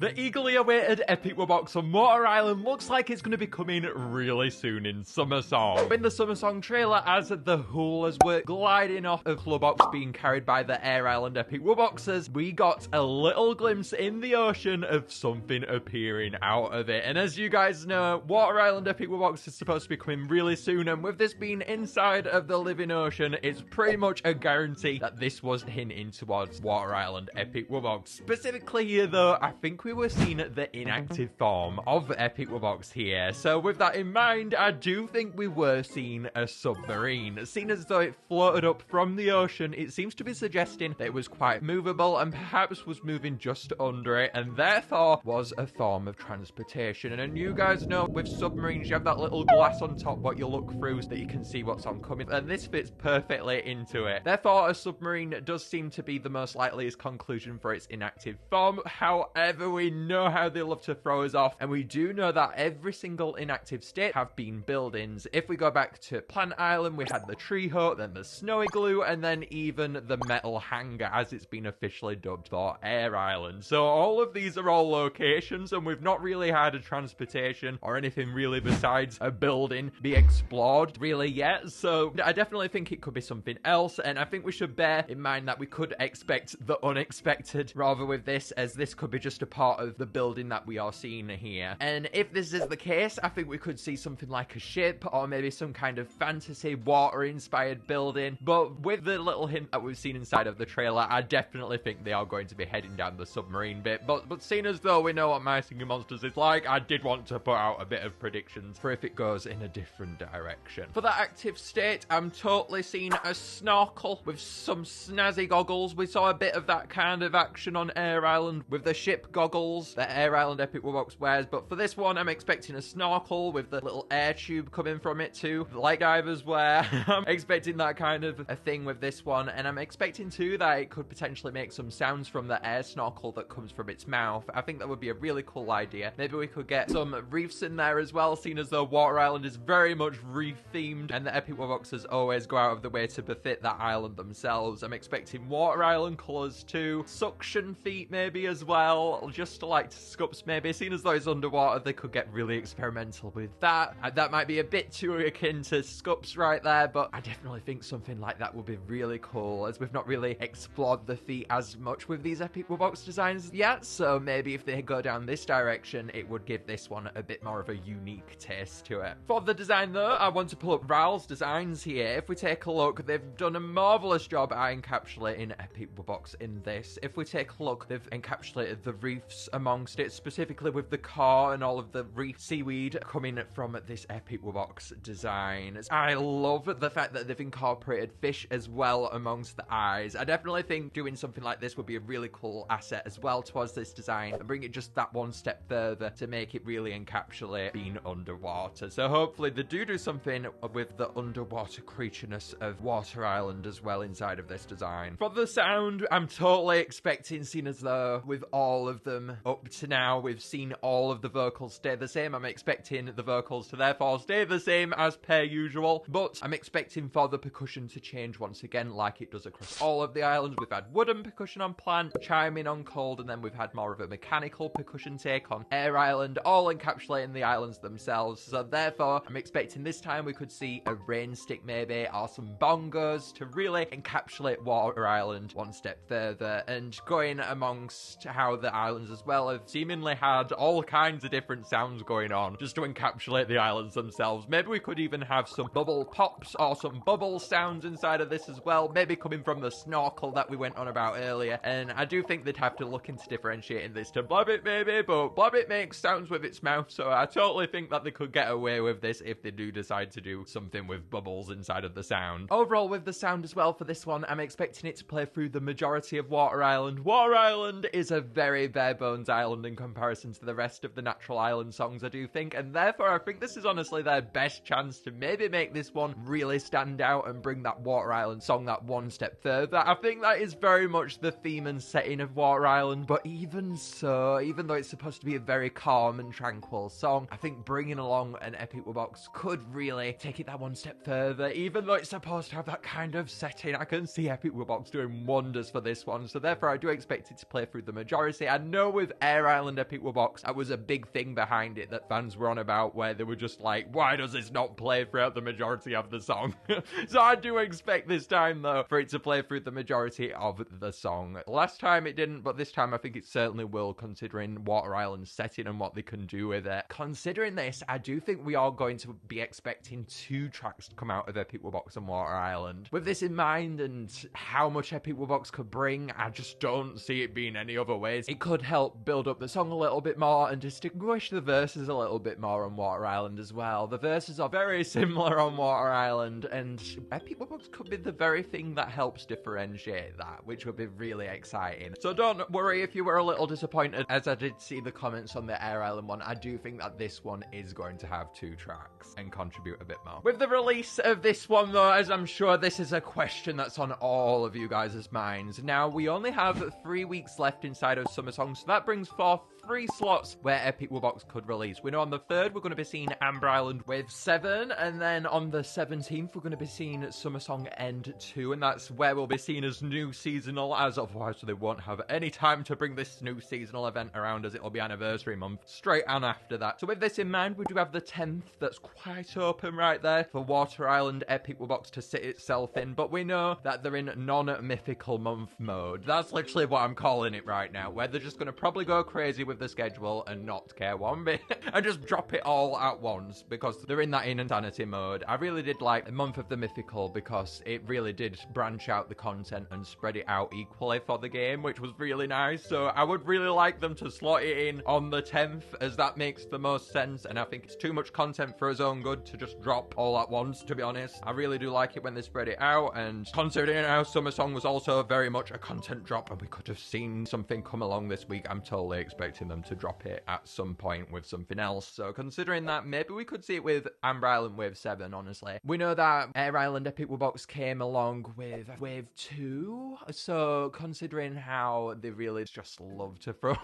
The eagerly awaited Epic Wubbox on Water Island looks like it's going to be coming really soon in Summer Song. In the Summer Song trailer, as the hoolas were gliding off of Wubbox being carried by the Air Island Epic Wubboxes, we got a little glimpse in the ocean of something appearing out of it. And as you guys know, Water Island Epic Wubbox is supposed to be coming really soon, and with this being inside of the living ocean, it's pretty much a guarantee that this was hinting towards Water Island Epic Wubbox. Specifically here though, I think we were seeing the inactive form of Epic Wubbox here. So with that in mind, I do think we were seeing a submarine. Seen as though it floated up from the ocean, it seems to be suggesting that it was quite movable and perhaps was moving just under it, and therefore was a form of transportation. And you guys know with submarines you have that little glass on top what you look through so that you can see what's oncoming, and this fits perfectly into it. Therefore a submarine does seem to be the most likeliest conclusion for its inactive form. However, we know how they love to throw us off, and we do know that every single inactive state have been buildings. If we go back to Plant Island, we had the tree hut, then the snow igloo, and then even the metal hangar, as it's been officially dubbed for Air Island. So all of these are all locations, and we've not really had a transportation or anything really besides a building be explored really yet. So I definitely think it could be something else, and I think we should bear in mind that we could expect the unexpected rather with this, as this could be just a part of the building that we are seeing here. And if this is the case, I think we could see something like a ship or maybe some kind of fantasy water inspired building. But with the little hint that we've seen inside of the trailer, I definitely think they are going to be heading down the submarine bit. But seeing as though we know what My Singing Monsters is like, I did want to put out a bit of predictions for if it goes in a different direction. For that active state, I'm totally seeing a snorkel with some snazzy goggles. We saw a bit of that kind of action on Air Island with the ship goggles that Air Island Epic Wubbox wears, but for this one I'm expecting a snorkel with the little air tube coming from it too, like divers wear. I'm expecting that kind of a thing with this one, and I'm expecting too that it could potentially make some sounds from the air snorkel that comes from its mouth. I think that would be a really cool idea. Maybe we could get some reefs in there as well, seeing as though Water Island is very much reef themed, and the Epic Wubboxes always go out of the way to befit that island themselves. I'm expecting Water Island colours too, suction feet maybe as well, just to like scups maybe. Seeing as though it's underwater, they could get really experimental with that. That might be a bit too akin to scups right there, but I definitely think something like that would be really cool, as we've not really explored the feet as much with these Epic Wubbox designs yet. So maybe if they go down this direction, it would give this one a bit more of a unique taste to it. For the design though, I want to pull up Ral's designs here. If we take a look, they've done a marvelous job at encapsulating Epic Wubbox in this. If we take a look, they've encapsulated the reefs amongst it, specifically with the core and all of the reef seaweed coming from this Epic Wubbox design. I love the fact that they've incorporated fish as well amongst the eyes. I definitely think doing something like this would be a really cool asset as well towards this design, and bring it just that one step further to make it really encapsulate being underwater. So hopefully they do something with the underwater creatureness of Water Island as well inside of this design. For the sound, I'm totally expecting, seeing as though with all of them up to now we've seen all of the vocals stay the same, I'm expecting the vocals to therefore stay the same as per usual, but I'm expecting for the percussion to change once again like it does across all of the islands. We've had wooden percussion on Plant, chiming on Cold, and then we've had more of a mechanical percussion take on Air Island, all encapsulating the islands themselves. So therefore I'm expecting this time we could see a rain stick maybe, or some bongos to really encapsulate Water Island one step further, and going amongst how the islands as well have seemingly had all kinds of different sounds going on just to encapsulate the islands themselves. Maybe we could even have some bubble pops or some bubble sounds inside of this as well, maybe coming from the snorkel that we went on about earlier. And I do think they'd have to look into differentiating this to Blabbit maybe, but Blabbit makes sounds with its mouth, so I totally think that they could get away with this if they do decide to do something with bubbles inside of the sound. Overall with the sound as well for this one, I'm expecting it to play through the majority of Water Island. Water Island is a very bare bones Stone's Island in comparison to the rest of the Natural Island songs, I do think, and therefore I think this is honestly their best chance to maybe make this one really stand out and bring that Water Island song that one step further. I think that is very much the theme and setting of Water Island, but even so, even though it's supposed to be a very calm and tranquil song, I think bringing along an Epic Wubbox could really take it that one step further. Even though it's supposed to have that kind of setting, I can see Epic Wubbox doing wonders for this one, so therefore I do expect it to play through the majority. I know with Air Island Epic Wubbox, that was a big thing behind it that fans were on about, where they were just like, why does this not play throughout the majority of the song? So I do expect this time, though, for it to play through the majority of the song. Last time it didn't, but this time I think it certainly will, considering Water Island's setting and what they can do with it. Considering this, I do think we are going to be expecting 2 tracks to come out of Epic Wubbox and Water Island. With this in mind and how much Epic Wubbox could bring, I just don't see it being any other ways. It could help build up the song a little bit more and distinguish the verses a little bit more on Water Island as well. The verses are very similar on Water Island, and Epic Wubbox could be the very thing that helps differentiate that, which would be really exciting. So don't worry if you were a little disappointed, as I did see the comments on the Air Island one. I do think that this one is going to have 2 tracks and contribute a bit more. With the release of this one, though, as I'm sure this is a question that's on all of you guys' minds. Now, we only have 3 weeks left inside of Summer Song, so that brings forth 3 slots where Epic Wubbox could release. We know on the 3rd we're going to be seeing Amber Island Wave 7, and then on the 17th we're going to be seeing Summer Song End 2, and that's where we'll be seen as new seasonal, as otherwise they won't have any time to bring this new seasonal event around, as it'll be anniversary month straight on after that. So with this in mind, we do have the 10th that's quite open right there for Water Island Epic Wubbox to sit itself in, but we know that they're in non-mythical month mode. That's literally what I'm calling it right now, where they're just going to probably go crazy with the schedule and not care one bit and just drop it all at once because they're in that insanity mode. I really did like the month of the mythical because it really did branch out the content and spread it out equally for the game, which was really nice. So I would really like them to slot it in on the 10th, as that makes the most sense, and I think it's too much content for his own good to just drop all at once, to be honest. I really do like it when they spread it out, and considering how Summer Song was also very much a content drop and we could have seen something come along this week, I'm totally expecting them to drop it at some point with something else. So considering that, maybe we could see it with Amber Island Wave 7, honestly. We know that Air Island Epic Wubbox came along with Wave 2, so considering how they really just love to throw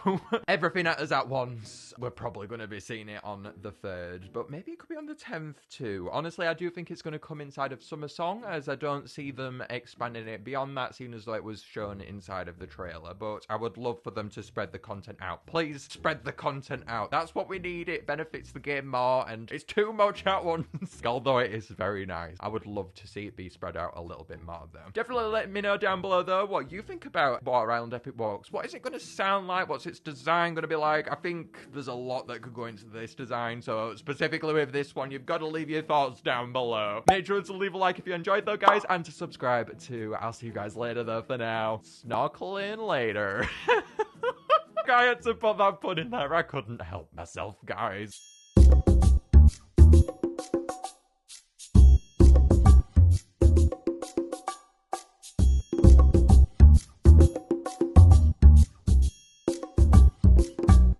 everything at us at once, we're probably going to be seeing it on the 3rd, but maybe it could be on the 10th too. Honestly, I do think it's going to come inside of Summer Song, as I don't see them expanding it beyond that, seeing as though it was shown inside of the trailer, but I would love for them to spread the content out. Please spread the content out. That's what we need. It benefits the game more, and it's too much at once. Although it is very nice, I would love to see it be spread out a little bit more though. Definitely let me know down below though what you think about Water Island Epic Wubbox. What is it going to sound like? What's its design going to be like? I think there's a lot that could go into this design, so specifically with this one, you've got to leave your thoughts down below. Make sure to leave a like if you enjoyed though, guys, and to subscribe too. I'll see you guys later though. For now, snorkel in later. I had to put that pun in there. I couldn't help myself, guys.